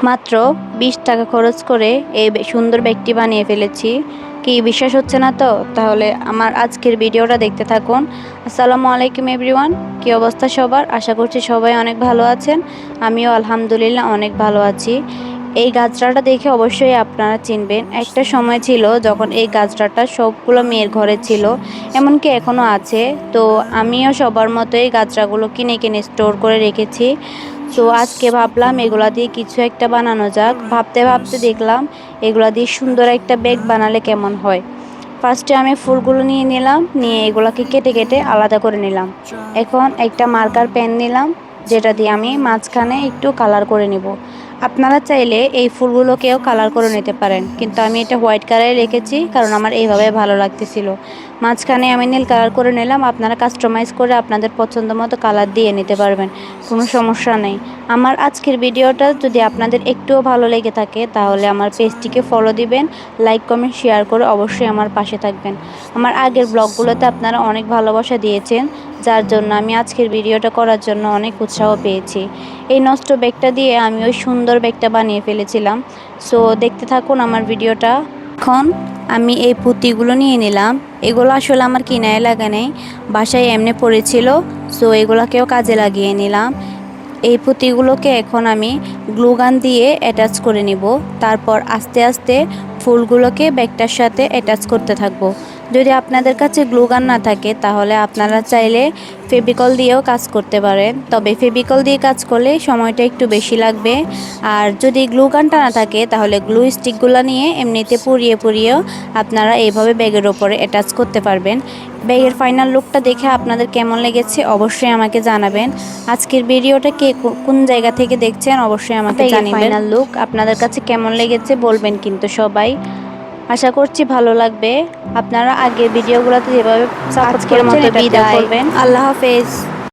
মাত্র 20 টাকা খরচ করে এই সুন্দর ব্যাগটি বানিয়ে ফেলেছি। কি বিশ্বাস হচ্ছে না তো? তাহলে আমার আজকের ভিডিওটা দেখতে থাকুন। আসসালামু আলাইকুম এভরিওয়ান, কী অবস্থা সবার? আশা করছি সবাই অনেক ভালো আছেন। আমিও আলহামদুলিল্লাহ অনেক ভালো আছি। এই গাছড়াটা দেখে অবশ্যই আপনারা চিনবেন। একটা সময় ছিল যখন এই গাছড়াটা সবগুলো মেয়ের ঘরে ছিল, এমনকি এখনও আছে। তো আমিও সবার মতো এই গাছড়াগুলো কিনে কিনে স্টোর করে রেখেছি। তো আজকে ভাবলাম এগুলা দিয়ে কিছু একটা বানানো যাক। ভাবতে ভাবতে দেখলাম এগুলা দিয়ে সুন্দর একটা ব্যাগ বানালে কেমন হয়। ফার্স্টে আমি ফুলগুলো নিয়ে নিলাম, নিয়ে এগুলাকে কেটে কেটে আলাদা করে নিলাম। এখন একটা মার্কার পেন নিলাম, যেটা দিয়ে আমি মাঝখানে একটু কালার করে নিব। আপনারা চাইলে এই ফুলগুলোকেও কালার করে নিতে পারেন, কিন্তু আমি এটা হোয়াইট কালারে রেখেছি কারণ আমার এইভাবে ভালো লাগতেছিল। মাঝখানে আমি নীল কালার করে নিলাম। আপনারা কাস্টমাইজ করে আপনাদের পছন্দ মতো কালার দিয়ে নিতে পারবেন, কোনো সমস্যা নেই। আমার আজকের ভিডিওটা যদি আপনাদের একটুও ভালো লেগে থাকে তাহলে আমার পেজটিকে ফলো দিবেন, লাইক কমেন্ট শেয়ার করে অবশ্যই আমার পাশে থাকবেন। আমার আগের ব্লগগুলোতে আপনারা অনেক ভালোবাসা দিয়েছেন, যার জন্য আমি আজকের ভিডিওটা করার জন্য অনেক উৎসাহ পেয়েছি। এই নষ্ট ব্যাগটা দিয়ে আমি ওই সুন্দর ব্যাগটা বানিয়ে ফেলেছিলাম। সো দেখতে থাকুন আমার ভিডিওটা। এখন আমি এই পুঁতিগুলো নিয়ে নিলাম। এগুলো আসলে আমার কিনায় লাগা নেই, বাসায় এমনি পড়েছিল। সো এগুলোকেও কাজে লাগিয়ে নিলাম। এই পুঁতিগুলোকে এখন আমি গ্লুগান দিয়ে অ্যাটাচ করে নিব। তারপর আস্তে আস্তে ফুলগুলোকে ব্যাগটার সাথে অ্যাটাচ করতে থাকবো। যদি আপনাদের কাছে গ্লুগান না থাকে তাহলে আপনারা চাইলে ফেভিকল দিয়েও কাজ করতে পারেন, তবে ফেভিকল দিয়ে কাজ করলে সময়টা একটু বেশি লাগবে। আর যদি গ্লুগানটা না থাকে তাহলে গ্লু স্টিকগুলো নিয়ে এমনিতে পুড়িয়েও আপনারা এইভাবে ব্যাগের ওপরে অ্যাটাচ করতে পারবেন। ব্যাগের ফাইনাল লুকটা দেখে আপনাদের কেমন লেগেছে অবশ্যই আমাকে জানাবেন। আজকের ভিডিওটা কে কোন জায়গা থেকে দেখছেন অবশ্যই আমাকে জানাবেন। ফাইনাল লুক আপনাদের কাছে কেমন লেগেছে বলবেন কিন্তু সবাই। আশা করছি ভালো লাগবে। আপনারা আগের ভিডিওগুলোতে যেভাবে সাপোর্ট করেছেন এটা দিয়েও করবেন। আল্লাহ হাফেজ।